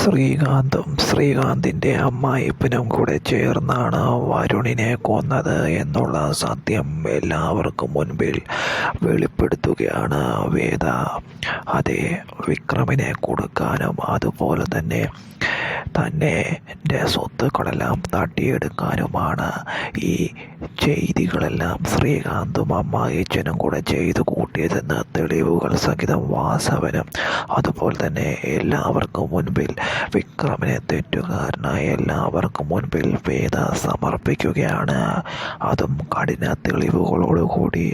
ശ്രീകാന്തും ശ്രീകാന്തിൻ്റെ അമ്മായിപ്പനും കൂടെ ചേർന്നാണ് വരുണിനെ കൊന്നത് എന്നുള്ള സത്യം എല്ലാവർക്കും മുൻപിൽ വെളിപ്പെടുത്തുകയാണ് വേദ. അതേ, വിക്രമിനെ കൊടുക്കാനും അതുപോലെ തന്നെ സ്വത്തുക്കളെല്ലാം തട്ടിയെടുക്കാനുമാണ് ഈ ചെയ്തികളെല്ലാം ശ്രീകാന്തും അമ്മായിച്ചനും കൂടെ ചെയ്തു കൂട്ടിയതെന്ന് തെളിവുകൾ സഹിതം വാസവനും അതുപോലെ തന്നെ എല്ലാവർക്കും മുൻപിൽ വിക്രമിനെ തെറ്റുകാരനായ എല്ലാവർക്കും മുൻപിൽ വേദ സമർപ്പിക്കുകയാണ്. അതും കഠിന തെളിവുകളോടുകൂടി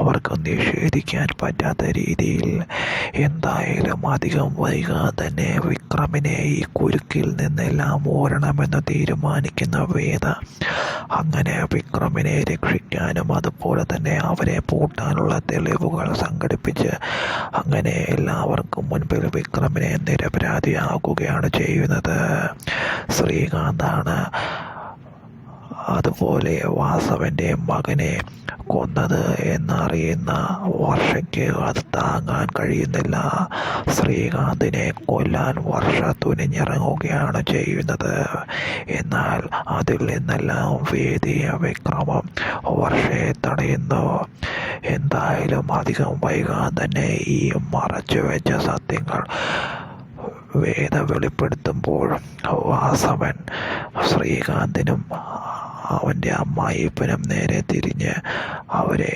അവർക്ക് നിഷേധിക്കാൻ പറ്റാത്ത രീതിയിൽ. എന്തായാലും അധികം വൈകാതെ തന്നെ വിക്രമിനെ ഈ കുരുക്കിൽ നിന്നെല്ലാം ഓരണമെന്ന് തീരുമാനിക്കുന്ന വേദ അങ്ങനെ വിക്രമിനെ രക്ഷിക്കാനും അതുപോലെ തന്നെ അവരെ പൂട്ടാനുള്ള തെളിവുകൾ സംഘടിപ്പിച്ച് അങ്ങനെ എല്ലാവർക്കും മുൻപിൽ വിക്രമിനെ നിരപരാധിയാക്കുകയാണ് ചെയ്യുന്നത്. ശ്രീകാന്താണ് അതുപോലെ വാസവൻ്റെ മകനെ കൊന്നത് എന്നറിയുന്ന വർഷയ്ക്ക് അത് താങ്ങാൻ കഴിയുന്നില്ല. ശ്രീകാന്തിനെ കൊല്ലാൻ വർഷ തുനിഞ്ഞിറങ്ങുകയാണ് ചെയ്യുന്നത്. എന്നാൽ അതിൽ നിന്നെല്ലാം വേദിയ വിക്രമം വർഷയെ തടയുന്നു. എന്തായാലും അധികം വൈകാതെ തന്നെ ഈ മറച്ചു വെച്ച സത്യങ്ങൾ വേദ വെളിപ്പെടുത്തുമ്പോൾ വാസവൻ ശ്രീകാന്തിനും അവൻ്റെ അമ്മായിപ്പനും നേരെ തിരിഞ്ഞ് അവരെ